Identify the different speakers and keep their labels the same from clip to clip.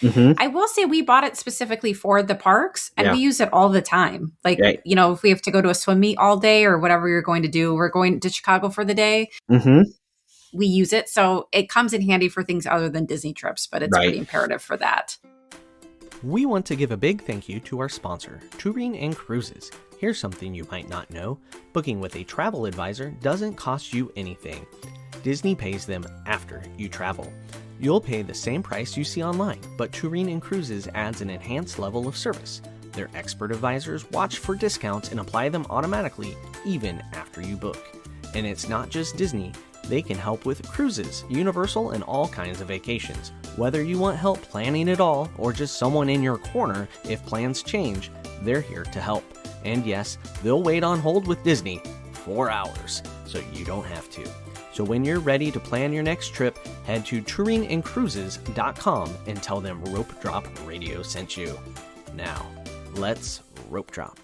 Speaker 1: Mm-hmm.
Speaker 2: I will say we bought it specifically for the parks and we use it all the time. Like,
Speaker 1: Right.
Speaker 2: if we have to go to a swim meet all day or whatever you're going to do, we're going to Chicago for the day.
Speaker 1: Mm-hmm.
Speaker 2: We use it. So it comes in handy for things other than Disney trips, but it's pretty imperative for that.
Speaker 3: We want to give a big thank you to our sponsor, Touring and Cruises. Here's something you might not know. Booking with a travel advisor doesn't cost you anything. Disney pays them after you travel. You'll pay the same price you see online, but Touring and Cruises adds an enhanced level of service. Their expert advisors watch for discounts and apply them automatically, even after you book. And it's not just Disney. They can help with cruises, Universal, and all kinds of vacations. Whether you want help planning it all or just someone in your corner if plans change, they're here to help. And yes, they'll wait on hold with Disney 4 hours, so you don't have to. So when you're ready to plan your next trip, head to touringandcruises.com and tell them Rope Drop Radio sent you. Now, let's rope drop.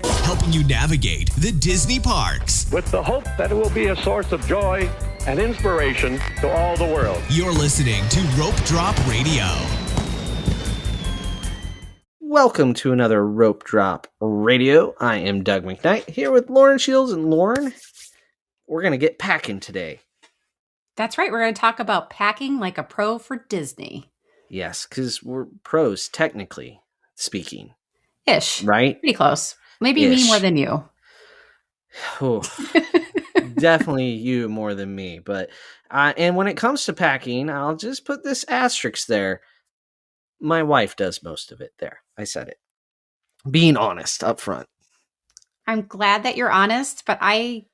Speaker 4: Helping you navigate the Disney parks.
Speaker 5: With the hope that it will be a source of joy and inspiration to all the world.
Speaker 4: You're listening to Rope Drop Radio.
Speaker 1: Welcome to another Rope Drop Radio. I am Doug McKnight here with Lauren Shields. And Lauren, we're going to get packing today.
Speaker 2: That's right. We're going to talk about packing like a pro for Disney.
Speaker 1: Yes, because we're pros, technically speaking.
Speaker 2: Ish.
Speaker 1: Right?
Speaker 2: Pretty close. Maybe me more than you.
Speaker 1: Oh, definitely you more than me. But and when it comes to packing, I'll just put this asterisk there. My wife does most of it. There, I said it. Being honest up front.
Speaker 2: I'm glad that you're honest, but I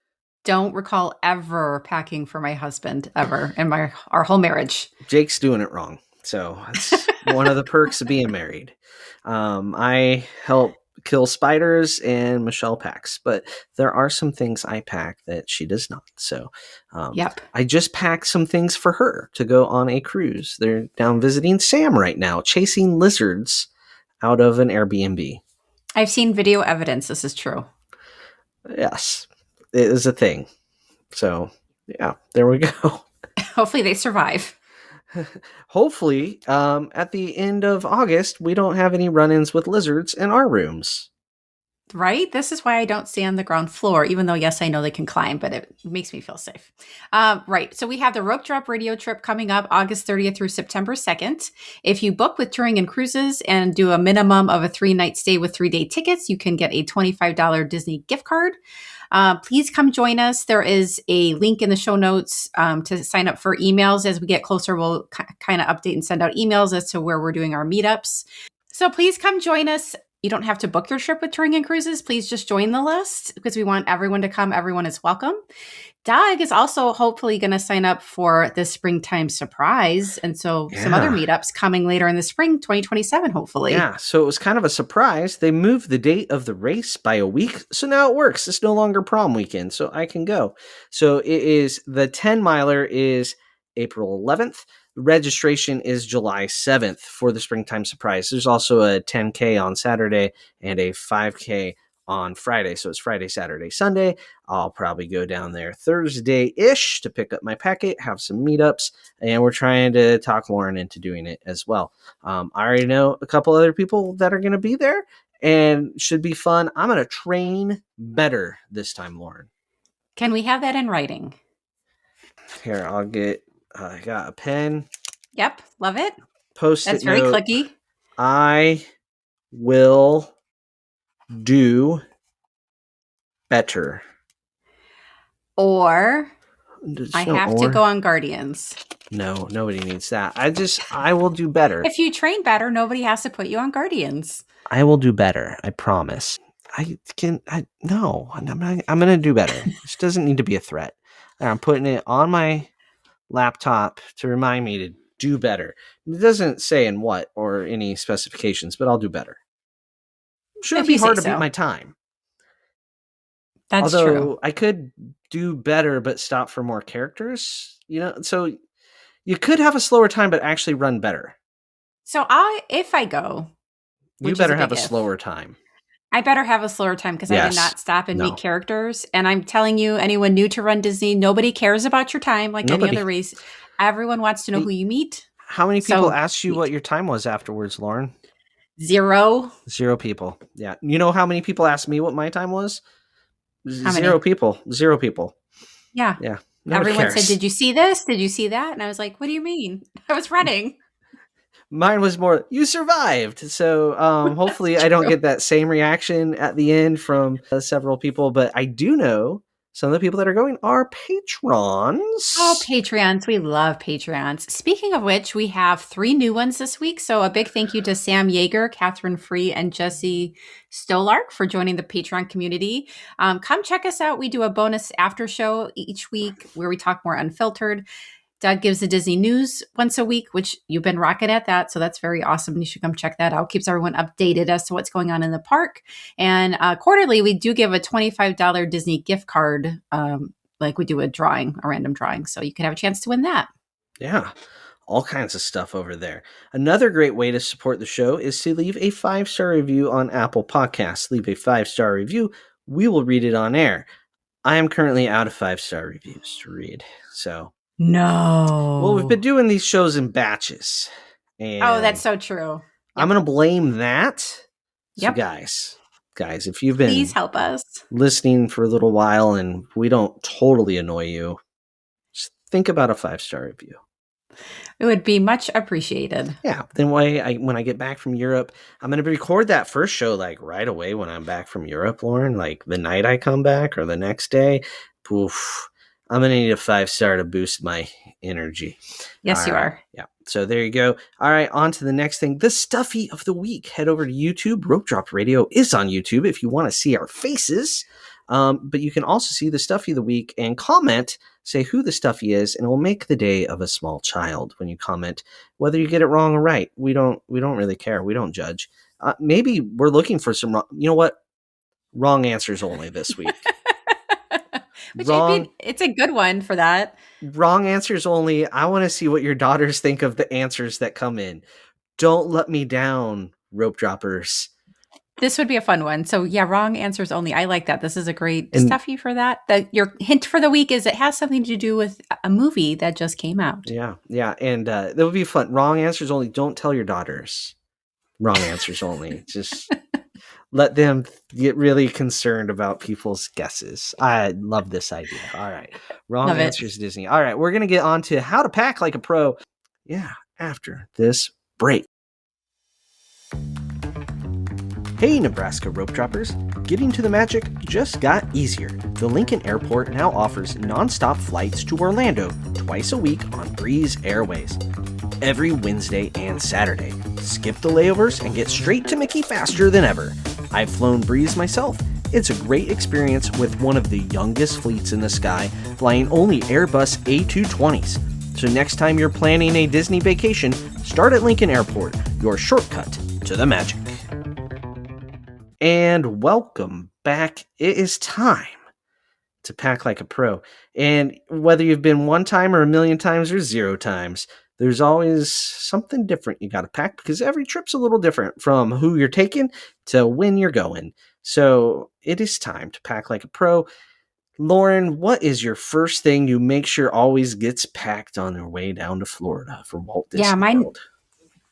Speaker 2: don't recall ever packing for my husband ever in our whole marriage.
Speaker 1: Jake's doing it wrong. So it's one of the perks of being married. I help kill spiders and Michelle packs, but there are some things I pack that she does not. So I just packed some things for her to go on a cruise. They're down visiting Sam right now, chasing lizards out of an Airbnb.
Speaker 2: I've seen video evidence. This is true.
Speaker 1: Yes, it is a thing. So yeah, there we go.
Speaker 2: Hopefully they survive.
Speaker 1: Hopefully, at the end of August, we don't have any run-ins with lizards in our rooms.
Speaker 2: Right? This is why I don't stay on the ground floor, even though, yes, I know they can climb, but it makes me feel safe. Right. So we have the Rope Drop Radio trip coming up August 30th through September 2nd. If you book with Touring and Cruises and do a minimum of a 3-night stay with 3-day tickets, you can get a $25 Disney gift card. Please come join us. There is a link in the show notes to sign up for emails. As we get closer, we'll kind of update and send out emails as to where we're doing our meetups. So please come join us. You don't have to book your trip with Touring and Cruises. Please just join the list because we want everyone to come. Everyone is welcome. Doug is also hopefully going to sign up for the springtime surprise. And so some other meetups coming later in the spring, 2027, hopefully.
Speaker 1: Yeah, so it was kind of a surprise. They moved the date of the race by a week. So now it works. It's no longer prom weekend, so I can go. So it is the 10 miler is April 11th. Registration is July 7th for the springtime surprise. There's also a 10K on Saturday and a 5K on Friday. So it's Friday, Saturday, Sunday. I'll probably go down there Thursday-ish to pick up my packet, have some meetups, and we're trying to talk Lauren into doing it as well. I already know a couple other people that are going to be there and should be fun. I'm going to train better this time, Lauren.
Speaker 2: Can we have that in writing?
Speaker 1: Here, I'll get... I got a pen.
Speaker 2: Yep, love it.
Speaker 1: Post-it
Speaker 2: That's very
Speaker 1: note.
Speaker 2: clicky.
Speaker 1: I will do better.
Speaker 2: Or I have to go on Guardians.
Speaker 1: No, nobody needs that. I will do better.
Speaker 2: If you train better, nobody has to put you on Guardians.
Speaker 1: I will do better. I promise. I'm going to do better. This doesn't need to be a threat. I'm putting it on my laptop to remind me to do better. It doesn't say in what or any specifications, but I'll do better. Shouldn't be hard to beat my time.
Speaker 2: That's true.
Speaker 1: I could do better, but stop for more characters. So you could have a slower time, but actually run better.
Speaker 2: So if I go,
Speaker 1: you better have a slower time.
Speaker 2: I better have a slower time because I did not stop and meet characters. And I'm telling you, anyone new to run Disney, nobody cares about your time like any other race. Everyone wants to know who you meet.
Speaker 1: How many people
Speaker 2: So
Speaker 1: asked you
Speaker 2: sweet.
Speaker 1: what your time was afterwards, Lauren?
Speaker 2: 0.
Speaker 1: 0 people. Yeah. You know how many people asked me what my time was?
Speaker 2: How
Speaker 1: 0
Speaker 2: many?
Speaker 1: people. 0 people.
Speaker 2: Yeah.
Speaker 1: Yeah. Nobody
Speaker 2: Everyone said,
Speaker 1: cares.
Speaker 2: "Did you see this? Did you see that?" And I was like, "What do you mean? I was running."
Speaker 1: Mine was more, you survived. So
Speaker 2: That's
Speaker 1: hopefully I don't
Speaker 2: true.
Speaker 1: get that same reaction at the end from several people. But I do know some of the people that are going are
Speaker 2: Oh,
Speaker 1: patrons.
Speaker 2: Patreons. We love Patreons. Speaking of which, we have 3 new ones this week. So a big thank you to Sam Yeager, Catherine Free, and Jesse Stolark for joining the Patreon community. Come check us out. We do a bonus after show each week where we talk more unfiltered. Doug gives the Disney news once a week, which you've been rocking at that. So that's very awesome. You should come check that out. Keeps everyone updated as to what's going on in the park. And quarterly, we do give a $25 Disney gift card. Like we do a random drawing. So you could have a chance to win that.
Speaker 1: Yeah. All kinds of stuff over there. Another great way to support the show is to leave a 5-star review on Apple Podcasts. Leave a 5-star review. We will read it on air. I am currently out of 5-star reviews to read. So,
Speaker 2: No.
Speaker 1: well, we've been doing these shows in batches. And
Speaker 2: Oh, that's so true.
Speaker 1: I'm going to blame that. So
Speaker 2: Yep.
Speaker 1: guys, if you've been
Speaker 2: Please help us.
Speaker 1: listening for a little while and we don't totally annoy you, just think about a 5-star review.
Speaker 2: It would be much appreciated.
Speaker 1: Yeah. Then when I get back from Europe, I'm going to record that first show like right away when I'm back from Europe, Lauren, like the night I come back or the next day. Poof. I'm going to need a 5-star to boost my energy.
Speaker 2: Yes,
Speaker 1: All
Speaker 2: you
Speaker 1: right.
Speaker 2: are.
Speaker 1: Yeah. So there you go. All right. On to the next thing. The Stuffy of the Week. Head over to YouTube. Rope Drop Radio is on YouTube if you want to see our faces. But you can also see the Stuffy of the Week and comment, say who the Stuffy is, and it will make the day of a small child when you comment, whether you get it wrong or right. We don't really care. We don't judge. Maybe we're looking for some wrong. You know what? Wrong answers only this week.
Speaker 2: It's a good one for that.
Speaker 1: Wrong answers only. I want to see what your daughters think of the answers that come in. Don't let me down, rope droppers.
Speaker 2: This would be a fun one. So yeah, wrong answers only. I like that. This is a great
Speaker 1: And-
Speaker 2: Stuffy for that. Your hint for the week is it has something to do with a movie that just came out.
Speaker 1: Yeah. And that would be fun. Wrong answers only. Don't tell your daughters. Wrong answers only. Just let them get really concerned about people's guesses. I love this idea. All right. Wrong
Speaker 2: Love it.
Speaker 1: answers, Disney. All right. We're going to get on to how to pack like a pro. Yeah. After this break. Hey, Nebraska rope droppers. Getting to the magic just got easier. The Lincoln Airport now offers nonstop flights to Orlando twice a week on Breeze Airways. Every Wednesday and Saturday. Skip the layovers and get straight to Mickey faster than ever. I've flown Breeze myself. It's a great experience with one of the youngest fleets in the sky, flying only Airbus A220s. So next time you're planning a Disney vacation, start at Lincoln Airport, your shortcut to the magic. And welcome back. It is time to pack like a pro. And whether you've been one time or a million times or 0 times, there's always something different you got to pack because every trip's a little different from who you're taking to when you're going. So it is time to pack like a pro. Lauren, what is your first thing you make sure always gets packed on their way down to Florida for Walt Disney World?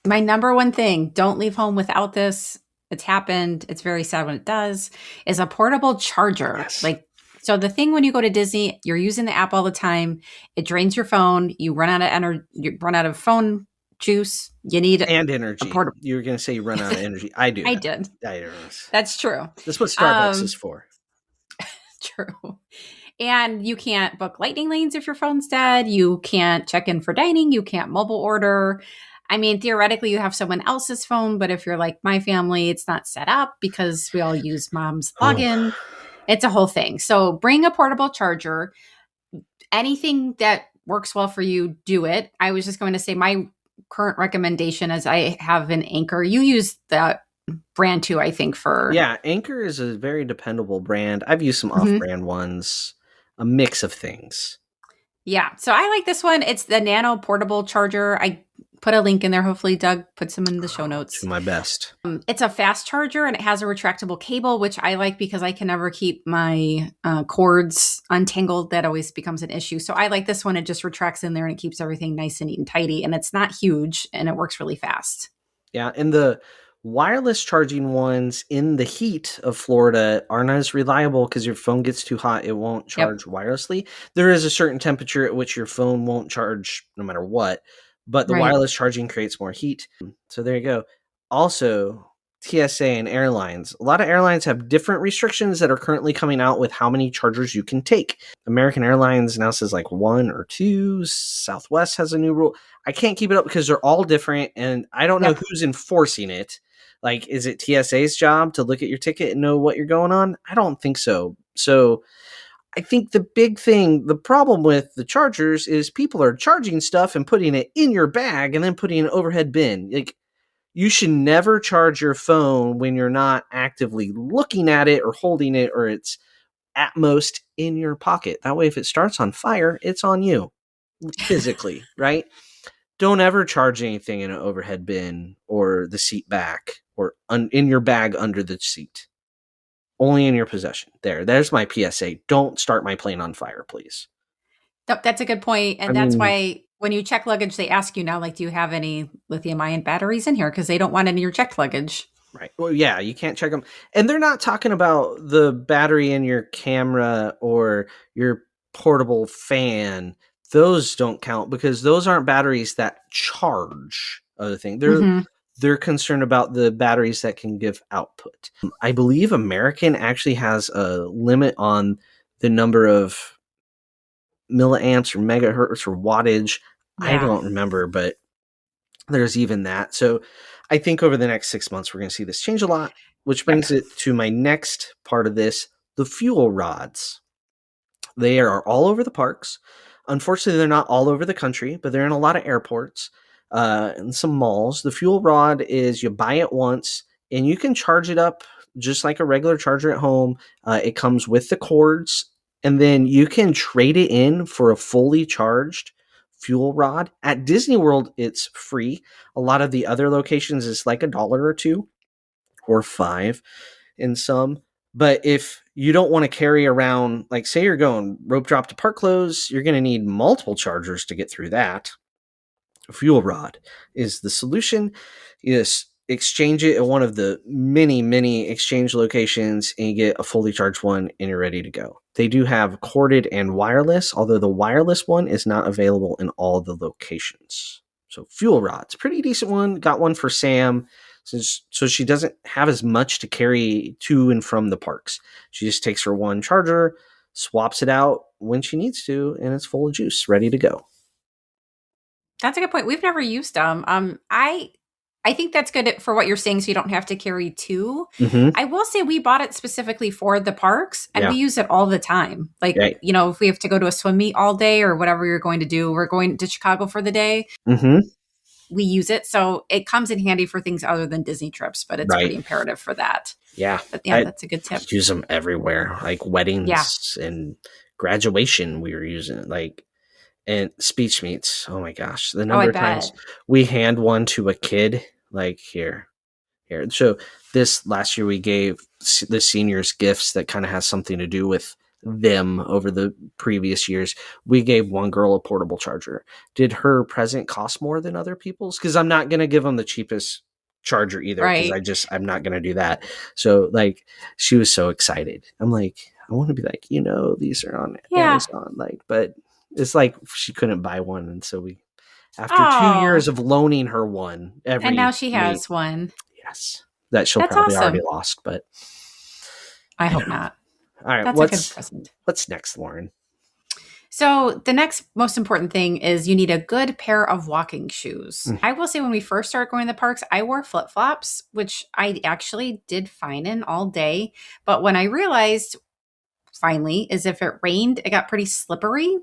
Speaker 2: My number one thing, don't leave home without this. It's happened. It's very sad when it does, is a portable charger.
Speaker 1: Yes.
Speaker 2: So the thing when you go to Disney, you're using the app all the time. It drains your phone. You run out of energy. You run out of phone juice. You need
Speaker 1: and energy. You were going to say you run out of energy. I do.
Speaker 2: I did. That's true.
Speaker 1: That's what Starbucks is for.
Speaker 2: True. And you can't book lightning lanes if your phone's dead. You can't check in for dining. You can't mobile order. I mean, theoretically, you have someone else's phone, but if you're like my family, it's not set up because we all use mom's login. It's a whole thing. So bring a portable charger. Anything that works well for you, do it. I was just going to say my current recommendation is I have an Anchor. You use that brand too, I think, for...
Speaker 1: Yeah, Anchor is a very dependable brand. I've used some off-brand ones, a mix of things.
Speaker 2: Yeah, so I like this one. It's the Nano portable charger. I put a link in there. Hopefully Doug puts them in the show notes.
Speaker 1: Do my best.
Speaker 2: It's a fast charger and it has a retractable cable, which I like because I can never keep my cords untangled. That always becomes an issue. So I like this one. It just retracts in there and it keeps everything nice and neat and tidy. And it's not huge and it works really fast.
Speaker 1: Yeah, and the wireless charging ones in the heat of Florida aren't as reliable because your phone gets too hot. It won't charge wirelessly. There is a certain temperature at which your phone won't charge no matter what, but the wireless charging creates more heat. So there you go. Also, TSA and airlines. A lot of airlines have different restrictions that are currently coming out with how many chargers you can take. American Airlines now says like 1 or 2. Southwest has a new rule. I can't keep it up because they're all different, and I don't know who's enforcing it. Like, is it TSA's job to look at your ticket and know what you're going on? I don't think so. So I think the big thing, the problem with the chargers is people are charging stuff and putting it in your bag and then putting an overhead bin. Like, you should never charge your phone when you're not actively looking at it or holding it, or it's at most in your pocket. That way, if it starts on fire, it's on you physically, right? Don't ever charge anything in an overhead bin or the seat back or in your bag under the seat. Only in your possession. There's my PSA. Don't start my plane on fire, please.
Speaker 2: That's a good point. And that's why when you check luggage, they ask you now, like, do you have any lithium-ion batteries in here? Because they don't want any of your checked luggage.
Speaker 1: Right. Well, yeah, you can't check them. And they're not talking about the battery in your camera or your portable fan. Those don't count because those aren't batteries that charge other things. They're concerned about the batteries that can give output. I believe American actually has a limit on the number of milliamps or megahertz or wattage.
Speaker 2: Yeah.
Speaker 1: I don't remember, but there's even that. So I think over the next 6 months, we're going to see this change a lot, which brings it to my next part of this, the fuel rods. They are all over the parks. Unfortunately, they're not all over the country, but they're in a lot of airports and some malls. The fuel rod is you buy it once and you can charge it up just like a regular charger at home. It comes with the cords, and then you can trade it in for a fully charged fuel rod. At Disney World, it's free. A lot of the other locations is like $1 or $2 or $5 in some. But if you don't want to carry around, like say you're going rope drop to park close, you're going to need multiple chargers to get through that. A fuel rod is the solution. You just exchange it at one of the many exchange locations and you get a fully charged one and you're ready to go. They do have corded and wireless, although the wireless one is not available in all the locations. So fuel rods, pretty decent one. Got one for Sam, so she doesn't have as much to carry to and from the parks. She just takes her one charger, swaps it out when she needs to, and it's full of juice, ready to go.
Speaker 2: That's a good point. We've never used them. I think that's good for what you're saying, so you don't have to carry two.
Speaker 1: Mm-hmm.
Speaker 2: I will say we bought it specifically for the parks, and we use it all the time. Like, you know, if we have to go to a swim meet all day or whatever you're going to do, we're going to Chicago for the day.
Speaker 1: Mm-hmm.
Speaker 2: We use it. So it comes in handy for things other than Disney trips, but it's pretty imperative for that.
Speaker 1: Yeah.
Speaker 2: But yeah, that's a good tip.
Speaker 1: Use them everywhere, like weddings and graduation. We were using it, like, and speech meets. Oh my gosh. The number of times we hand one to a kid, like here. So this last year we gave the seniors gifts that kind of has something to do with them over the previous years. We gave one girl a portable charger. Did her present cost more than other people's? Because I'm not going to give them the cheapest charger either. Because I'm not going to do that. So like, she was so excited. I'm like, I want to be like, you know, these are on Amazon. Like, but it's like she couldn't buy one. And so we, after 2 years of loaning her one every
Speaker 2: and now she has one.
Speaker 1: Yes. That she'll probably already lost, but
Speaker 2: I hope not.
Speaker 1: All right.
Speaker 2: That's a good present.
Speaker 1: What's next, Lauren?
Speaker 2: So the next most important thing is you need a good pair of walking shoes. I will say when we first started going to the parks, I wore flip-flops, which I actually did fine in all day. But when I realized finally is if it rained, it got pretty slippery.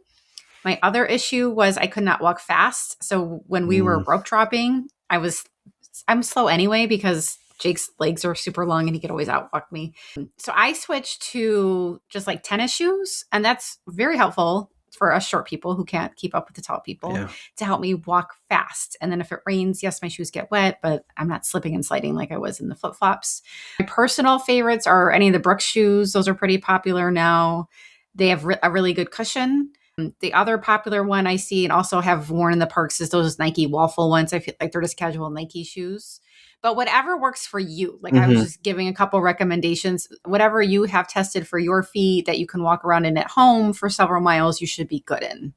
Speaker 2: My other issue was I could not walk fast. So when we were rope dropping, I'm slow anyway because Jake's legs are super long and he could always outwalk me. So I switched to just like tennis shoes, and that's very helpful for us short people who can't keep up with the tall people
Speaker 1: Yeah.
Speaker 2: to help me walk fast. And then if it rains, yes, my shoes get wet, but I'm not slipping and sliding like I was in the flip-flops. My personal favorites are any of the Brooks shoes. Those are pretty popular now. They have a really good cushion. The other popular one I see and also have worn in the parks is those Nike waffle ones. I feel like they're just casual Nike shoes. But whatever works for you. Like I was just giving a couple recommendations. Whatever you have tested for your feet that you can walk around in at home for several miles, you should be good in.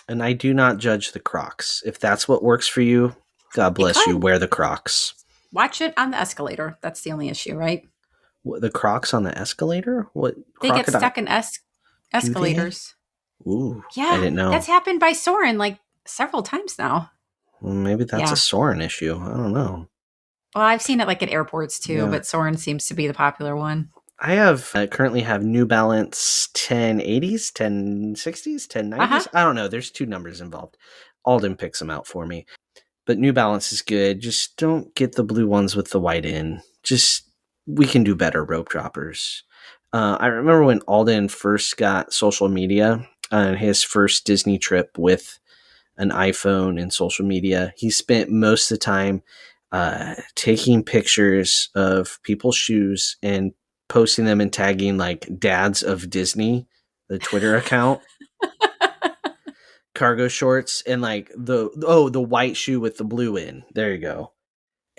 Speaker 1: And I do not judge the Crocs. If that's what works for you, God bless you. Wear the Crocs.
Speaker 2: Watch it on the escalator. That's the only issue, right?
Speaker 1: What, the Crocs on the escalator? What?
Speaker 2: They get stuck in escalators.
Speaker 1: Ooh,
Speaker 2: Yeah,
Speaker 1: I didn't know.
Speaker 2: That's happened by Soren like several times now.
Speaker 1: Well, maybe that's a Soren issue. I don't know.
Speaker 2: Well, I've seen it like at airports too, but Soren seems to be the popular one.
Speaker 1: I currently have New Balance 1080s, 1060s, 1090s. I don't know. There's two numbers involved. Alden picks them out for me. But New Balance is good. Just don't get the blue ones with the white in. We can do better, rope droppers. I remember when Alden first got social media on his first Disney trip with an iPhone and social media. He spent most of the time taking pictures of people's shoes and posting them and tagging like Dads of Disney, the Twitter account. Cargo shorts and like the white shoe with the blue in. There you go.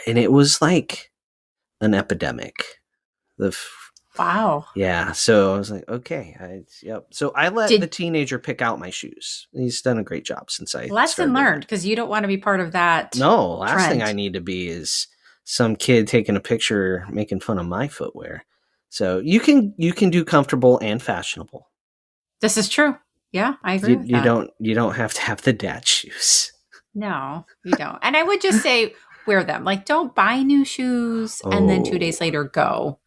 Speaker 1: And it was like an epidemic.
Speaker 2: Wow.
Speaker 1: Yeah. So I was like, okay. Yep. So I let the teenager pick out my shoes. He's done a great job since I
Speaker 2: lesson learned, because you don't want to be part of that.
Speaker 1: No, last
Speaker 2: trend.
Speaker 1: thing I need to be is some kid taking a picture making fun of my footwear. So you can do comfortable and fashionable.
Speaker 2: This is true. Yeah, I agree with that.
Speaker 1: You don't have to have the dad shoes.
Speaker 2: No, you don't. And I would just say wear them. Like, don't buy new shoes and then 2 days later go.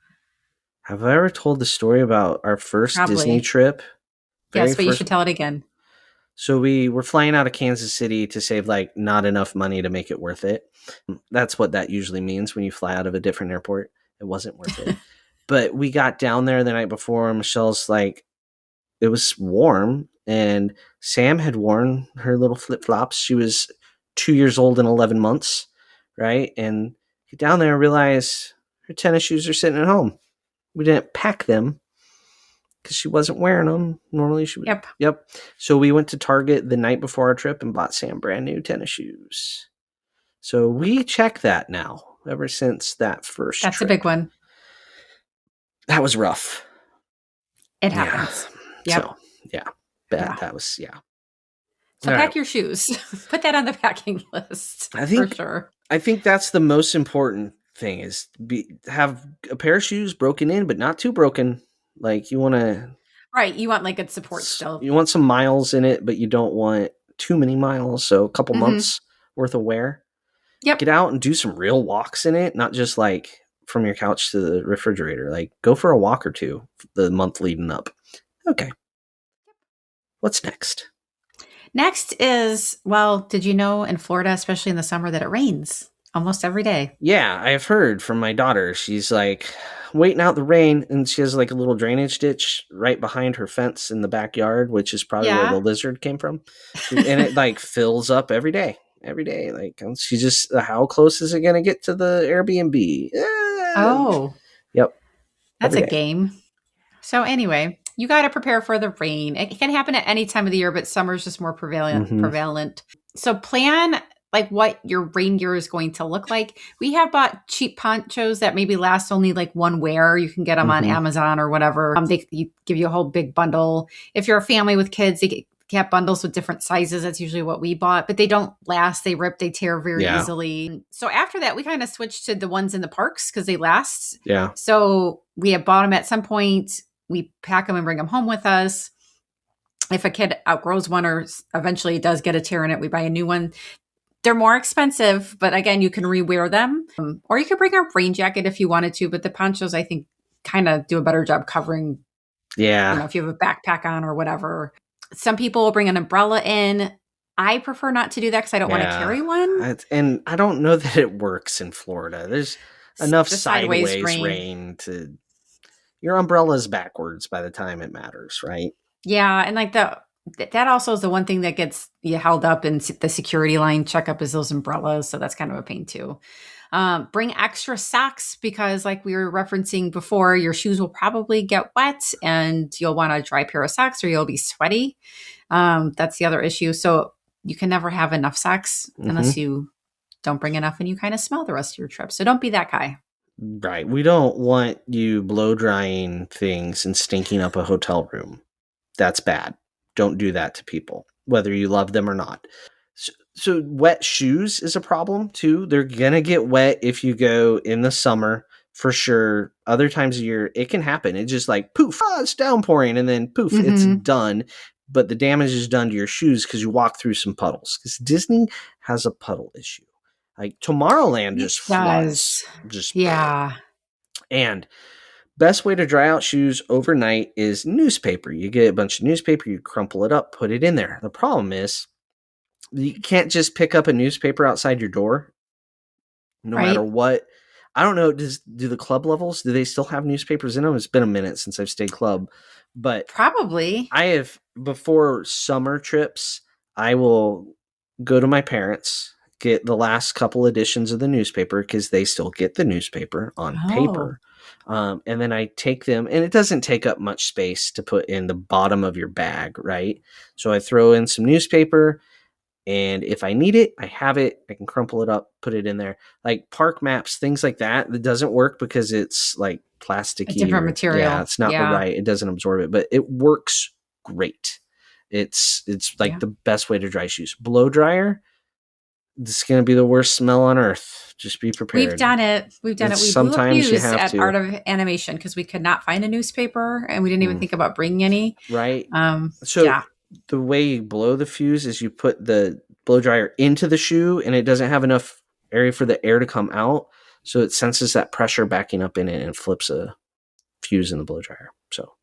Speaker 1: Have I ever told the story about our first Disney trip?
Speaker 2: Yes, but you should tell it again.
Speaker 1: So we were flying out of Kansas City to save like not enough money to make it worth it. That's what that usually means when you fly out of a different airport. It wasn't worth it. But we got down there the night before. Michelle's like, it was warm. And Sam had worn her little flip-flops. She was 2 years old and 11 months, right? And get down there and realize her tennis shoes are sitting at home. We didn't pack them because she wasn't wearing them. Normally she would. Yep. So we went to Target the night before our trip and bought Sam brand new tennis shoes. So we check that now ever since that first
Speaker 2: That's
Speaker 1: trip.
Speaker 2: a big one.
Speaker 1: That was rough.
Speaker 2: It happens. Yep.
Speaker 1: So, yeah. That was,
Speaker 2: So pack your shoes. Put that on the packing list. For sure.
Speaker 1: I think that's the most important thing is have a pair of shoes broken in, but not too broken. Like you want to.
Speaker 2: Right. You want like good support still.
Speaker 1: You want some miles in it, but you don't want too many miles. So a couple months worth of wear.
Speaker 2: Yep.
Speaker 1: Get out and do some real walks in it. Not just like from your couch to the refrigerator. Like go for a walk or two the month leading up. Okay. What's next?
Speaker 2: Next is, well, did you know in Florida, especially in the summer, that it rains almost every day?
Speaker 1: Yeah, I've heard from my daughter. She's like waiting out the rain, and she has like a little drainage ditch right behind her fence in the backyard, which is probably where the lizard came from. And it like fills up every day. Every day. Like she just, how close is it going to get to the Airbnb?
Speaker 2: Oh.
Speaker 1: Yep.
Speaker 2: That's a game. So anyway, you got to prepare for the rain. It can happen at any time of the year, but summer's just more prevalent. So plan like what your rain gear is going to look like. We have bought cheap ponchos that maybe last only like one wear. You can get them on Amazon or whatever. They give you a whole big bundle. If you're a family with kids, they get bundles with different sizes. That's usually what we bought, but they don't last. They rip, they tear very easily. So after that, we kind of switched to the ones in the parks because they last.
Speaker 1: Yeah.
Speaker 2: So we have bought them at some point. We pack them and bring them home with us. If a kid outgrows one or eventually does get a tear in it, we buy a new one. They're more expensive, but again, you can rewear them. Or you could bring a rain jacket if you wanted to, but the ponchos, I think, kind of do a better job covering, if you have a backpack on or whatever. Some people will bring an umbrella in. I prefer not to do that because I don't want to carry one.
Speaker 1: And I don't know that it works in Florida. There's enough sideways rain to... Your umbrella's backwards by the time it matters, right?
Speaker 2: Yeah, and like the that also is the one thing that gets you held up in the security line checkup is those umbrellas. So that's kind of a pain too. Bring extra socks because, like we were referencing before, your shoes will probably get wet and you'll want a dry pair of socks or you'll be sweaty. That's the other issue. So you can never have enough socks unless you don't bring enough and you kind of smell the rest of your trip. So don't be that guy.
Speaker 1: Right. We don't want you blow drying things and stinking up a hotel room. That's bad. Don't do that to people, whether you love them or not. So wet shoes is a problem too. They're going to get wet if you go in the summer for sure. Other times of year, it can happen. It's just like poof, it's downpouring and then poof, it's done. But the damage is done to your shoes because you walk through some puddles. Because Disney has a puddle issue. Like Tomorrowland just floods.
Speaker 2: Yeah.
Speaker 1: And best way to dry out shoes overnight is newspaper. You get a bunch of newspaper, you crumple it up, put it in there. The problem is you can't just pick up a newspaper outside your door no matter what. I don't know, do the club levels, do they still have newspapers in them? It's been a minute since I've stayed club. But
Speaker 2: probably.
Speaker 1: I have, before summer trips, I will go to my parents', get the last couple editions of the newspaper because they still get the newspaper on paper. And then I take them, and it doesn't take up much space to put in the bottom of your bag, right? So I throw in some newspaper, and if I need it, I have it. I can crumple it up, put it in there. Like park maps, things like that, that doesn't work because it's like plasticky.
Speaker 2: A different material.
Speaker 1: Yeah, it's not right. It doesn't absorb it, but it works great. It's like the best way to dry shoes. Blow dryer, this is going to be the worst smell on earth. Just be prepared.
Speaker 2: We've done it. We blew a fuse at Art of Animation because we could not find a newspaper and we didn't even think about bringing any.
Speaker 1: Right. The way you blow the fuse is you put the blow dryer into the shoe and it doesn't have enough area for the air to come out. So it senses that pressure backing up in it and flips a fuse in the blow dryer. So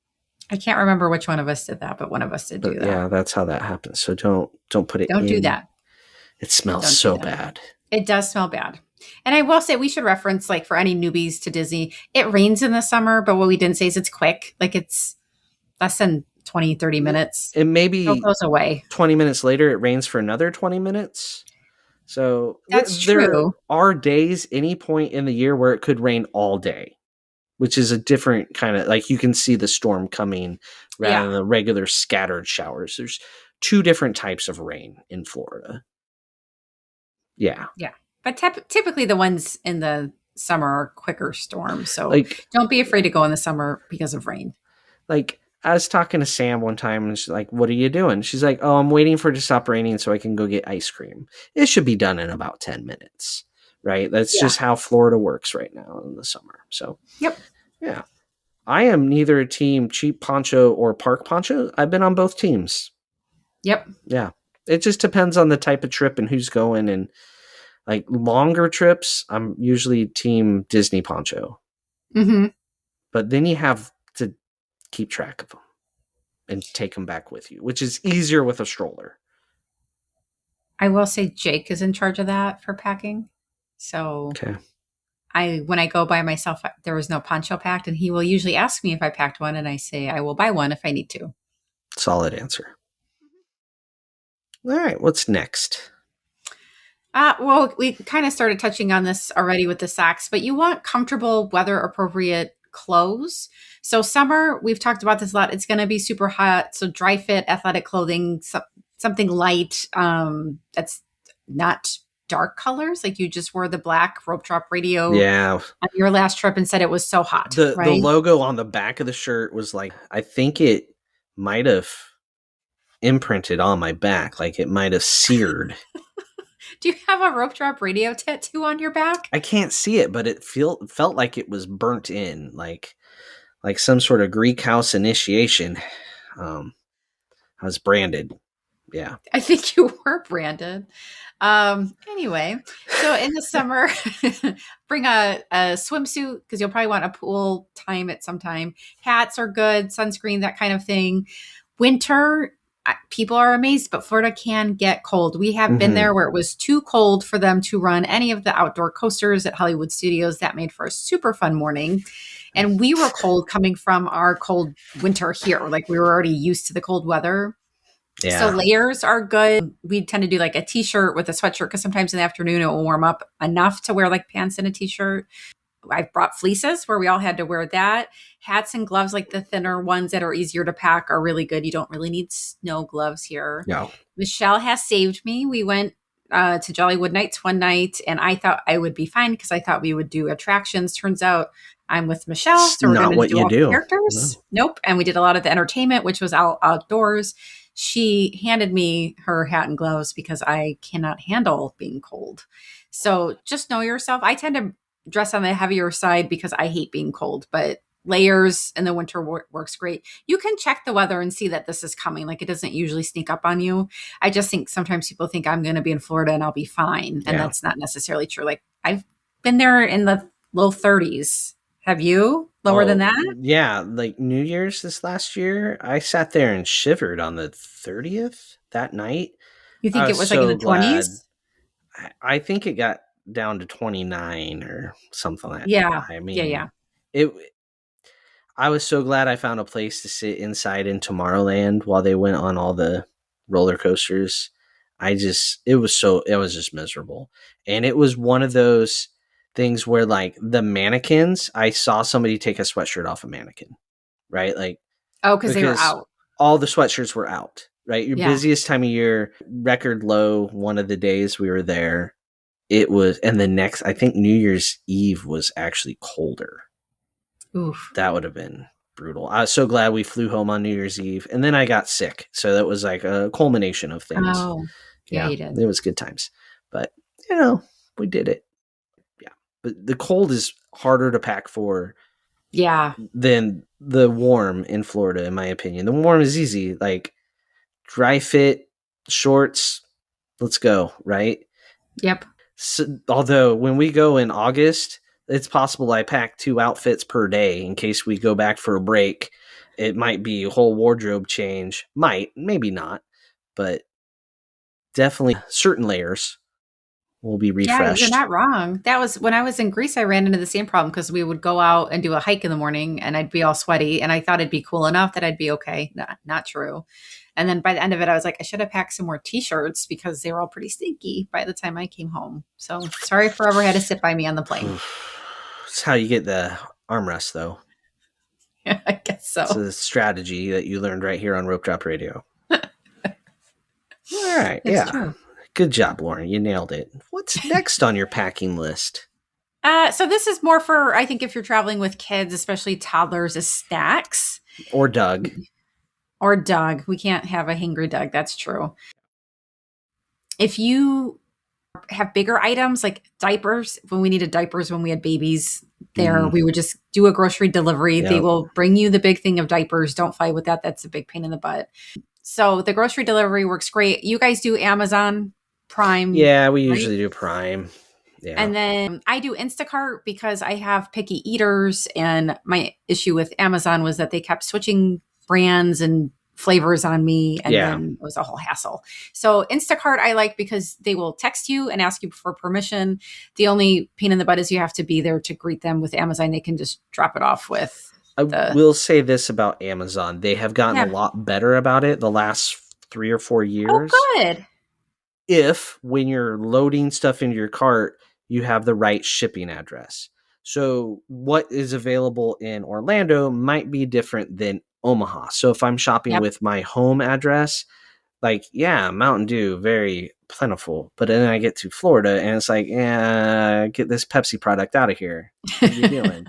Speaker 2: I can't remember which one of us did that, but one of us did do that.
Speaker 1: Yeah, that's how that happens. So don't put it in.
Speaker 2: Don't do that.
Speaker 1: It smells so bad.
Speaker 2: It does smell bad. And I will say we should reference, like, for any newbies to Disney, it rains in the summer, but what we didn't say is it's quick. Like, it's less than 20, 30 minutes.
Speaker 1: It maybe
Speaker 2: it goes away.
Speaker 1: 20 minutes later, it rains for another 20 minutes. So
Speaker 2: that's true.
Speaker 1: There are days, any point in the year, where it could rain all day, which is a different kind of, like, you can see the storm coming rather than the regular scattered showers. There's two different types of rain in Florida. Yeah.
Speaker 2: Yeah. But typically the ones in the summer are quicker storms. So don't be afraid to go in the summer because of rain.
Speaker 1: Like, I was talking to Sam one time and she's like, "What are you doing?" She's like, "Oh, I'm waiting for it to stop raining so I can go get ice cream." It should be done in about 10 minutes, right? That's just how Florida works right now in the summer. So, yeah. I am neither a team cheap poncho or park poncho. I've been on both teams.
Speaker 2: Yep.
Speaker 1: Yeah. It just depends on the type of trip and who's going. And like longer trips, I'm usually team Disney poncho.
Speaker 2: Mm-hmm.
Speaker 1: But then you have to keep track of them and take them back with you, which is easier with a stroller.
Speaker 2: I will say Jake is in charge of that for packing. So when I go by myself, there was no poncho packed, and he will usually ask me if I packed one, and I say I will buy one if I need to.
Speaker 1: Solid answer. All right, what's next?
Speaker 2: Well, we kind of started touching on this already with the socks, but you want comfortable, weather-appropriate clothes. So summer, we've talked about this a lot. It's going to be super hot. So dry fit, athletic clothing, something light that's not dark colors. Like you just wore the black rope drop radio on your last trip and said it was so hot.
Speaker 1: The logo on the back of the shirt was like, I think it might have imprinted on my back, like it might have seared.
Speaker 2: Do you have a rope drop radio tattoo on your back?
Speaker 1: I can't see it, but it felt like it was burnt in, like some sort of Greek house initiation. I was branded. Yeah,
Speaker 2: I think you were branded. Anyway, so in the summer, bring a swimsuit because you'll probably want a pool time at some time. Hats are good, sunscreen, that kind of thing. Winter, people are amazed, but Florida can get cold. We have been there where it was too cold for them to run any of the outdoor coasters at Hollywood Studios. That made for a super fun morning. And we were cold coming from our cold winter here. Like we were already used to the cold weather. So
Speaker 1: Yeah.
Speaker 2: layers are good. We tend to do like a t-shirt with a sweatshirt because sometimes in the afternoon it will warm up enough to wear like pants and a t-shirt. I've brought fleeces where we all had to wear that. Hats and gloves, like the thinner ones that are easier to pack, are really good. You don't really need snow gloves here.
Speaker 1: No.
Speaker 2: Michelle has saved me. We went to Jollywood Nights one night, and I thought I would be fine because I thought we would do attractions. Turns out I'm with Michelle,
Speaker 1: It's
Speaker 2: so we're going
Speaker 1: not
Speaker 2: to
Speaker 1: what
Speaker 2: do
Speaker 1: you
Speaker 2: all the
Speaker 1: do.
Speaker 2: characters. Nope. And we did a lot of the entertainment, which was outdoors. She handed me her hat and gloves because I cannot handle being cold. So just know yourself. I tend to dress on the heavier side because I hate being cold, but layers in the winter works great. You can check the weather and see that this is coming. Like, it doesn't usually sneak up on you. I just think sometimes people think I'm going to be in Florida and I'll be fine. And
Speaker 1: Yeah.
Speaker 2: that's not necessarily true. Like, I've been there in the low 30s. Have you? Lower than that?
Speaker 1: Yeah, like New Year's this last year, I sat there and shivered on the 30th that night.
Speaker 2: You
Speaker 1: I
Speaker 2: think it
Speaker 1: was
Speaker 2: was like in
Speaker 1: so
Speaker 2: the
Speaker 1: glad.
Speaker 2: 20s?
Speaker 1: I think it got down to 29 or something like that.
Speaker 2: Yeah.
Speaker 1: I mean,
Speaker 2: Yeah.
Speaker 1: it. I was so glad I found a place to sit inside in Tomorrowland while they went on all the roller coasters. It was just miserable. And it was one of those things where, like, the mannequins, I saw somebody take a sweatshirt off a mannequin, right? Like,
Speaker 2: Oh, because they were
Speaker 1: because
Speaker 2: out.
Speaker 1: all the sweatshirts were out, right? Your
Speaker 2: Yeah.
Speaker 1: busiest time of year, record low, one of the days we were there. It was, and the next, I think New Year's Eve was actually colder.
Speaker 2: Oof.
Speaker 1: That would have been brutal. I was so glad we flew home on New Year's Eve, and then I got sick. So that was like a culmination of things.
Speaker 2: Oh, yeah, you did.
Speaker 1: It was good times, but we did it. Yeah, but the cold is harder to pack for
Speaker 2: Yeah.
Speaker 1: than the warm in Florida, in my opinion. The warm is easy, like dry fit shorts. Let's go, right?
Speaker 2: Yep.
Speaker 1: So, although when we go in August, it's possible I pack 2 outfits per day in case we go back for a break. It might be a whole wardrobe change. Maybe not, but definitely certain layers will be
Speaker 2: Yeah,
Speaker 1: refreshed.
Speaker 2: you're not wrong. That was when I was in Greece, I ran into the same problem because we would go out and do a hike in the morning and I'd be all sweaty and I thought it'd be cool enough that I'd be okay. Not true. And then by the end of it, I was like, I should have packed some more t-shirts because they were all pretty stinky by the time I came home. So sorry if forever had to sit by me on the plane.
Speaker 1: That's how you get the armrest, though.
Speaker 2: Yeah, I guess so.
Speaker 1: It's a strategy that you learned right here on Rope Drop Radio. All right.
Speaker 2: It's true.
Speaker 1: Good job, Lauren. You nailed it. What's next on your packing list?
Speaker 2: So this is more for, I think, if you're traveling with kids, especially toddlers, is snacks.
Speaker 1: Or Doug.
Speaker 2: Or Doug. We can't have a hangry Doug. That's true. If you have bigger items like diapers, when we needed diapers when we had babies there, we would just do a grocery delivery.
Speaker 1: Yep.
Speaker 2: They will bring you the big thing of diapers. Don't fight with that. That's a big pain in the butt. So the grocery delivery works great. You guys do Amazon Prime?
Speaker 1: Yeah, we usually do Prime. Yeah.
Speaker 2: And then I do Instacart because I have picky eaters. And my issue with Amazon was that they kept switching brands and flavors on me. And then it was a whole hassle. So Instacart I like because they will text you and ask you for permission. The only pain in the butt is you have to be there to greet them. With Amazon, they can just drop it off with.
Speaker 1: I will say this about Amazon. They have gotten a lot better about it the last 3 or 4 years.
Speaker 2: Oh, good.
Speaker 1: If when you're loading stuff into your cart, you have the right shipping address. So what is available in Orlando might be different than Omaha. So if I'm shopping with my home address, like, Mountain Dew, very plentiful. But then I get to Florida and it's like, get this Pepsi product out of here. What are you doing?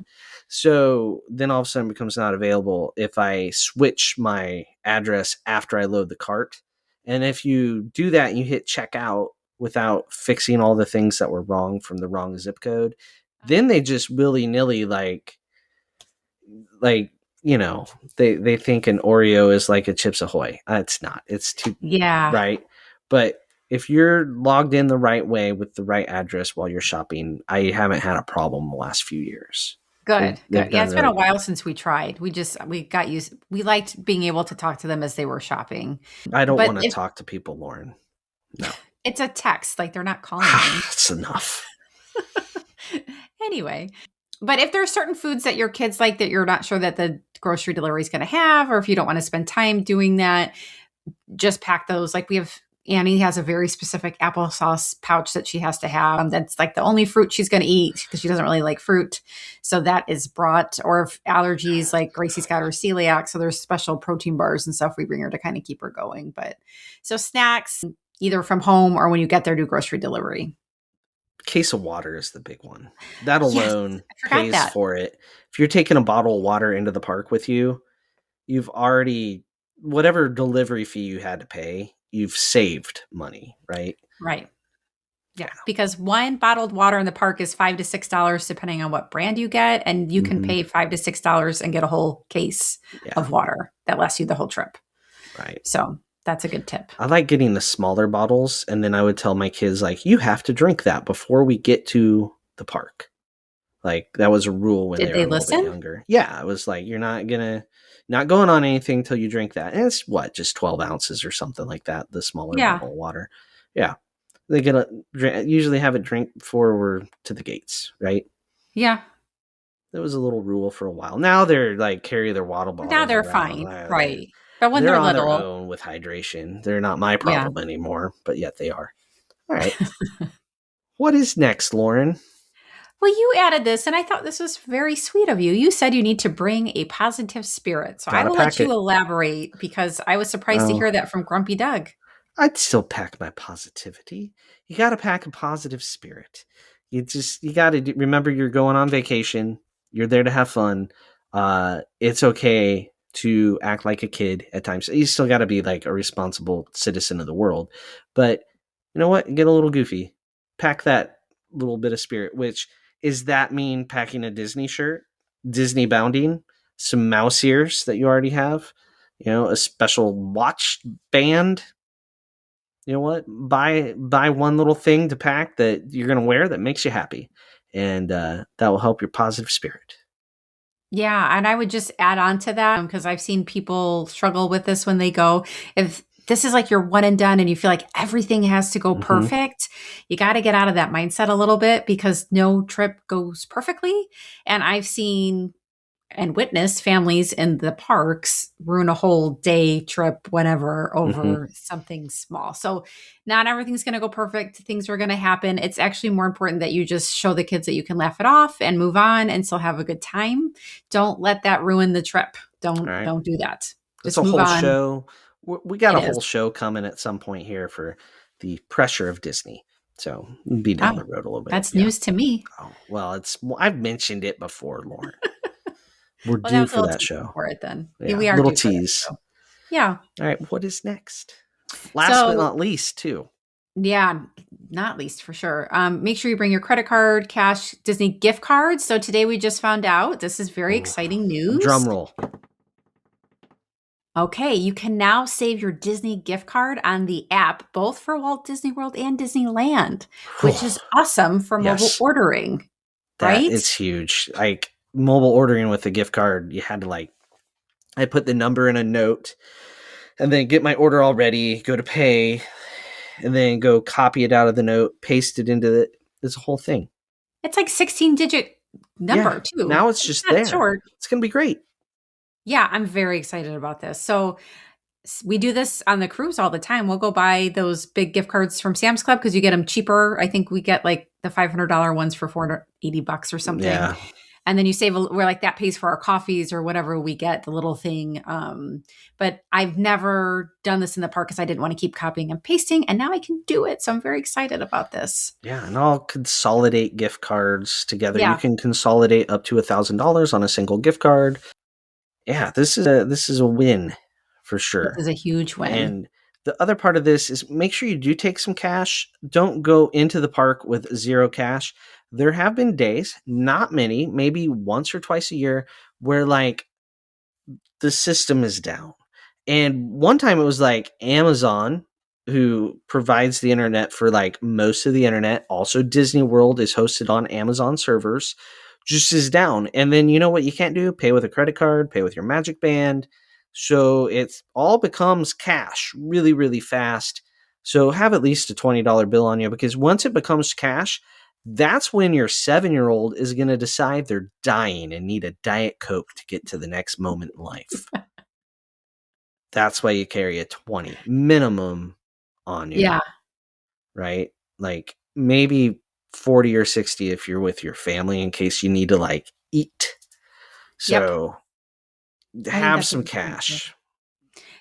Speaker 1: So then all of a sudden it becomes not available if I switch my address after I load the cart. And if you do that and you hit checkout without fixing all the things that were wrong from the wrong zip code, then they just willy-nilly like they think an Oreo is like a Chips Ahoy. It's not. It's too right. But if you're logged in the right way with the right address while you're shopping, I haven't had a problem the last few years.
Speaker 2: Good. Yeah, it's been a while since we tried. We got used. We liked being able to talk to them as they were shopping.
Speaker 1: I don't want to talk to people, Lauren. No.
Speaker 2: It's a text. Like, they're not calling me.
Speaker 1: That's enough.
Speaker 2: Anyway, but if there are certain foods that your kids like that you're not sure that the grocery delivery is going to have, or if you don't want to spend time doing that, just pack those. Like Annie has a very specific applesauce pouch that she has to have. That's like the only fruit she's going to eat because she doesn't really like fruit. So that is brought, or if allergies, like Gracie's got her celiac. So there's special protein bars and stuff we bring her to kind of keep her going. But so snacks, either from home or when you get there, do grocery delivery.
Speaker 1: Case of water is the big one. That
Speaker 2: Yes,
Speaker 1: alone
Speaker 2: I forgot
Speaker 1: pays
Speaker 2: that.
Speaker 1: for it. If you're taking a bottle of water into the park with you, you've already, whatever delivery fee you had to pay, you've saved money, right?
Speaker 2: Right. Yeah, because one bottled water in the park is $5 to $6 depending on what brand you get, and you can pay $5 to $6 and get a whole case of water that lasts you the whole trip.
Speaker 1: Right.
Speaker 2: So that's a good tip.
Speaker 1: I like getting the smaller bottles, and then I would tell my kids, like, you have to drink that before we get to the park. Like, that was a rule when
Speaker 2: Did
Speaker 1: they
Speaker 2: they
Speaker 1: were a little
Speaker 2: listen?
Speaker 1: bit younger. Yeah, it was like, you're not going on anything till you drink that. And it's just 12 ounces or something like that, the smaller bottle of water. Yeah. They usually have a drink before we're to the gates, right?
Speaker 2: Yeah.
Speaker 1: There was a little rule for a while. Now they're like carry their water bottles.
Speaker 2: Now they're
Speaker 1: around.
Speaker 2: fine. Right. But when they're
Speaker 1: on
Speaker 2: little,
Speaker 1: their own with hydration. They're not my problem anymore, but yet they are. All right. What is next, Lauren?
Speaker 2: Well, you added this, and I thought this was very sweet of you. You said you need to bring a positive spirit. So I will let you elaborate because I was surprised to hear that from Grumpy Doug.
Speaker 1: I'd still pack my positivity. You got to pack a positive spirit. You got to remember you're going on vacation. You're there to have fun. It's okay to act like a kid at times. You still got to be like a responsible citizen of the world. But you know what? Get a little goofy. Pack that little bit of spirit, which is that mean packing a Disney shirt, Disney bounding, some mouse ears that you already have, a special watch band. You know what? Buy one little thing to pack that you're going to wear that makes you happy. And that will help your positive spirit.
Speaker 2: Yeah. And I would just add on to that because I've seen people struggle with this when they go. If this is like your one and done and you feel like everything has to go perfect, you got to get out of that mindset a little bit because no trip goes perfectly. And I've seen and witnessed families in the parks ruin a whole day trip, whatever, over something small. So not everything's going to go perfect. Things are going to happen. It's actually more important that you just show the kids that you can laugh it off and move on and still have a good time. Don't let that ruin the trip. Don't do that.
Speaker 1: It's a whole show. We got a whole show coming at some point here for the pressure of Disney. So be down the road a little bit.
Speaker 2: That's news to me.
Speaker 1: Oh, well, I've mentioned it before, Lauren. We're due for that show.
Speaker 2: For it, then.
Speaker 1: Yeah,
Speaker 2: we are
Speaker 1: little
Speaker 2: due
Speaker 1: tease.
Speaker 2: For yeah.
Speaker 1: All right. What is next? Last but not least, too.
Speaker 2: Yeah, not least for sure. Make sure you bring your credit card, cash, Disney gift cards. So today we just found out this is very exciting news.
Speaker 1: Drum roll.
Speaker 2: Okay, you can now save your Disney gift card on the app, both for Walt Disney World and Disneyland, which is awesome for mobile ordering. Right?
Speaker 1: It's huge. Like mobile ordering with a gift card, you had to I put the number in a note and then get my order all ready, go to pay, and then go copy it out of the note, paste it into it's a whole thing.
Speaker 2: It's like 16-digit number too.
Speaker 1: Now it's just there.
Speaker 2: Short.
Speaker 1: It's going to be great.
Speaker 2: Yeah, I'm very excited about this. So we do this on the cruise all the time. We'll go buy those big gift cards from Sam's Club because you get them cheaper. I think we get like the $500 ones for $480 or something.
Speaker 1: Yeah.
Speaker 2: And then you save, we're like, that pays for our coffees or whatever we get, the little thing. But I've never done this in the park because I didn't want to keep copying and pasting. And now I can do it. So I'm very excited about this.
Speaker 1: Yeah. And I'll consolidate gift cards together. Yeah. You can consolidate up to $1,000 on a single gift card. Yeah. This is a win for sure.
Speaker 2: This is a huge win.
Speaker 1: And the other part of this is make sure you do take some cash. Don't go into the park with zero cash. There have been days, not many, maybe once or twice a year, where the system is down. And one time it was Amazon, who provides the internet for most of the internet. Also, Disney World is hosted on Amazon servers, just is down. And then you know what you can't do? Pay with a credit card, pay with your Magic Band. So it all becomes cash really, really fast. So have at least a $20 bill on you, because once it becomes cash, that's when your 7-year-old is going to decide they're dying and need a Diet Coke to get to the next moment in life. That's why you carry a 20 minimum on you.
Speaker 2: Yeah.
Speaker 1: Right? Like maybe 40 or 60 if you're with your family in case you need to like eat.
Speaker 2: Yep.
Speaker 1: So
Speaker 2: I think
Speaker 1: have
Speaker 2: that's a
Speaker 1: some
Speaker 2: good point, too.
Speaker 1: cash.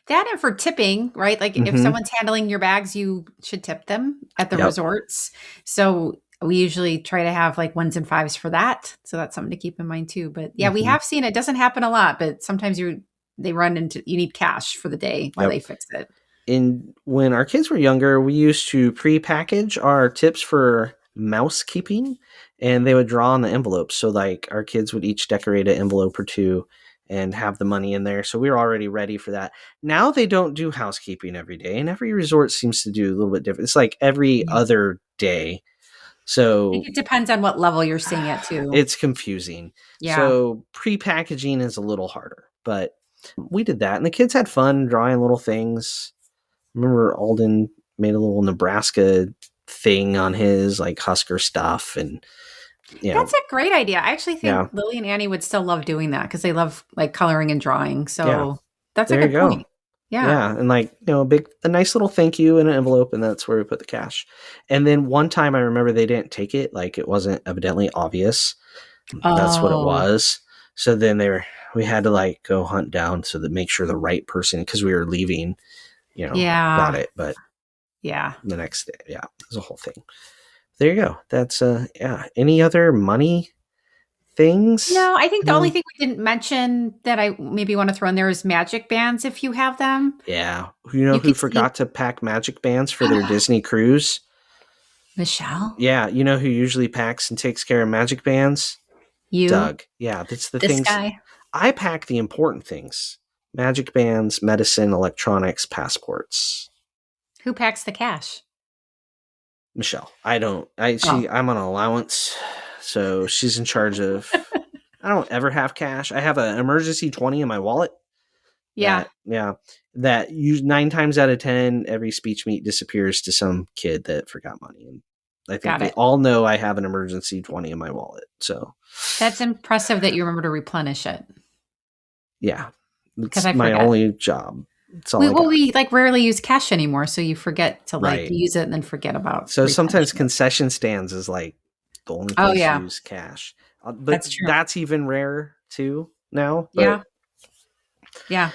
Speaker 2: That and for tipping, right? Like if
Speaker 1: Mhm.
Speaker 2: someone's handling your bags, you should tip them at the
Speaker 1: Yep.
Speaker 2: resorts. So we usually try to have like 1s and 5s for that. So that's something to keep in mind too. But yeah, we
Speaker 1: Mhm.
Speaker 2: have seen it doesn't happen a lot, but sometimes they run into you need cash for the day while
Speaker 1: Yep.
Speaker 2: they fix it.
Speaker 1: When our kids were younger, we used to pre-package our tips for mouse keeping, and they would draw on the envelopes. So like our kids would each decorate an envelope or two and have the money in there. So we were already ready for that. Now they don't do housekeeping every day, and every resort seems to do a little bit different. It's like every
Speaker 2: Yeah.
Speaker 1: other day.
Speaker 2: I
Speaker 1: So
Speaker 2: think it depends on what level you're staying at too.
Speaker 1: it's confusing.
Speaker 2: Yeah.
Speaker 1: So pre-packaging is a little harder, but we did that, and the kids had fun drawing little things. Remember Alden made a little Nebraska thing on his like Husker stuff, and
Speaker 2: That's a great idea. I actually think
Speaker 1: yeah,
Speaker 2: Lily and Annie would still love doing that because they love like coloring and drawing.
Speaker 1: yeah,
Speaker 2: So that's a
Speaker 1: there you
Speaker 2: good
Speaker 1: go.
Speaker 2: point. Yeah.
Speaker 1: Yeah, and like a nice little thank you in an envelope, and that's where we put the cash. And then one time I remember they didn't take it, like it wasn't evidently obvious. That's what it
Speaker 2: Oh,
Speaker 1: was. So then we had to like go hunt down so that make sure the right person, because we were leaving, got
Speaker 2: yeah.
Speaker 1: it. But
Speaker 2: Yeah.
Speaker 1: the next day, yeah, it was a whole thing. There you go. That's yeah. Any other money things?
Speaker 2: No, I think the only
Speaker 1: No.
Speaker 2: thing we didn't mention that I maybe want to throw in there is magic bands if you have them.
Speaker 1: Yeah. You know
Speaker 2: You
Speaker 1: who
Speaker 2: could see
Speaker 1: forgot to pack magic bands for their Disney cruise?
Speaker 2: Michelle,
Speaker 1: Yeah, you know who usually packs and takes care of magic bands?
Speaker 2: you,
Speaker 1: Doug. Yeah, that's the
Speaker 2: this
Speaker 1: things.
Speaker 2: guy.
Speaker 1: I pack the important things. Magic bands, medicine, electronics, passports.
Speaker 2: Who packs the cash?
Speaker 1: Michelle. I don't.
Speaker 2: Oh,
Speaker 1: I'm on allowance, so she's in charge of. I don't ever have cash. I have an emergency 20 in my wallet.
Speaker 2: yeah,
Speaker 1: That you 9 times out of 10, every speech meet disappears to some kid that forgot money, and I think
Speaker 2: got
Speaker 1: they
Speaker 2: it.
Speaker 1: all know I have an emergency 20 in my wallet. So
Speaker 2: That's impressive that you remember to replenish it
Speaker 1: yeah,
Speaker 2: because
Speaker 1: it's
Speaker 2: I
Speaker 1: my
Speaker 2: forget.
Speaker 1: only job. It's all I got.
Speaker 2: We like rarely use cash anymore, so you forget to like
Speaker 1: Right.
Speaker 2: use it and then forget about
Speaker 1: So sometimes
Speaker 2: replenishing it.
Speaker 1: concession stands is like the only
Speaker 2: Oh
Speaker 1: place you
Speaker 2: yeah,
Speaker 1: use cash, but
Speaker 2: that's true.
Speaker 1: that's even rare too now. But
Speaker 2: Yeah, yeah.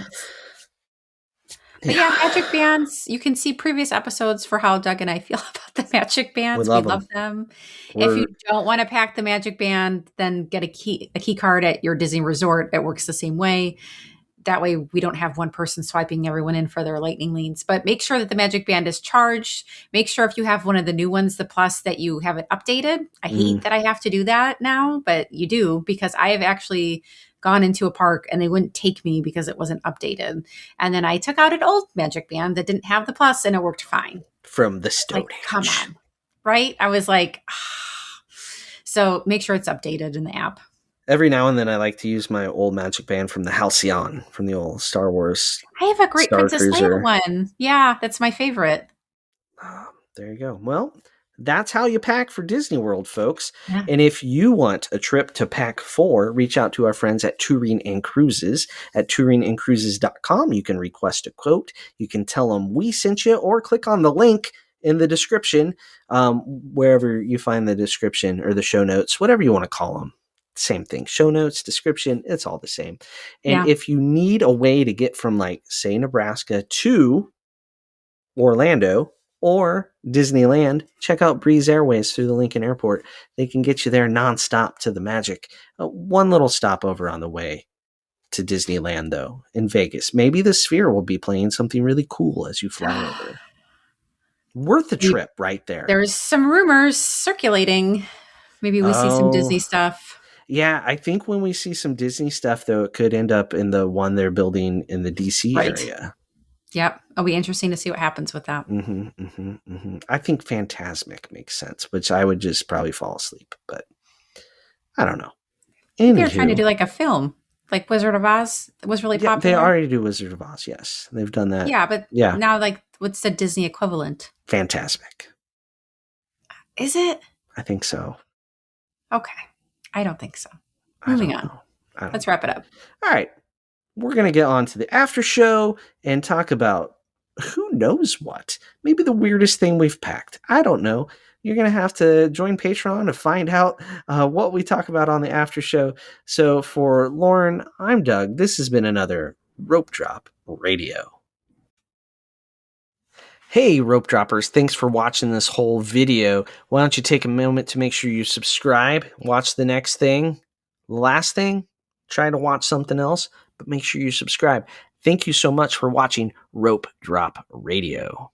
Speaker 2: But
Speaker 1: yeah,
Speaker 2: yeah, magic bands. You can see previous episodes for how Doug and I feel about the magic
Speaker 1: we
Speaker 2: bands. We
Speaker 1: love
Speaker 2: love
Speaker 1: them.
Speaker 2: them. If
Speaker 1: We're
Speaker 2: you don't want to pack the magic band, then get a key card at your Disney resort. It works the same way. That way we don't have one person swiping everyone in for their lightning lanes. But make sure that the magic band is charged. Make sure if you have one of the new ones, the plus, that you have it updated. I hate that I have to do that now, but you do because I have actually gone into a park and they wouldn't take me because it wasn't updated. And then I took out an old magic band that didn't have the plus and it worked fine.
Speaker 1: from the Stone
Speaker 2: Like, come
Speaker 1: Age.
Speaker 2: on. Right? I was like, ah. So make sure it's updated in the app.
Speaker 1: Every now and then, I like to use my old magic band from the Halcyon, from the old Star Wars
Speaker 2: I have a great
Speaker 1: Star
Speaker 2: Princess Leia
Speaker 1: Cruiser.
Speaker 2: one. Yeah, that's my favorite.
Speaker 1: There you go. Well, that's how you pack for Disney World, folks.
Speaker 2: Yeah.
Speaker 1: And if you want a trip to pack for, reach out to our friends at Touring and Cruises at touringandcruises.com. You can request a quote. You can tell them we sent you, or click on the link in the description, wherever you find the description or the show notes, whatever you want to call them. Same thing. Show notes, description, it's all the same. And
Speaker 2: Yeah.
Speaker 1: if you need a way to get from, like, say, Nebraska to Orlando or Disneyland, check out Breeze Airways through the Lincoln Airport. They can get you there nonstop to the magic. One little stopover on the way to Disneyland, though, in Vegas. Maybe the Sphere will be playing something really cool as you fly over. Worth the trip right there.
Speaker 2: There's some rumors circulating. Maybe we see some Disney stuff.
Speaker 1: Yeah, I think when we see some Disney stuff, though, it could end up in the one they're building in the DC area.
Speaker 2: Yep. It'll be interesting to see what happens with that.
Speaker 1: I think Fantasmic makes sense, which I would just probably fall asleep, but I don't know.
Speaker 2: They're trying to do like a film, like Wizard of Oz. It was really popular.
Speaker 1: They already do Wizard of Oz, yes. They've done that.
Speaker 2: Yeah, but now, like, what's the Disney equivalent?
Speaker 1: Fantasmic.
Speaker 2: Is it?
Speaker 1: I think so.
Speaker 2: Okay. I don't think so. Moving on. Let's wrap it up.
Speaker 1: All right. we're going to get on to the after show and talk about who knows what. Maybe the weirdest thing we've packed. I don't know. You're going to have to join Patreon to find out what we talk about on the after show. So for Lauren, I'm Doug. This has been another Rope Drop Radio. Hey, Rope Droppers, thanks for watching this whole video. Why don't you take a moment to make sure you subscribe, watch the next thing, the last thing, try to watch something else, but make sure you subscribe. Thank you so much for watching Rope Drop Radio.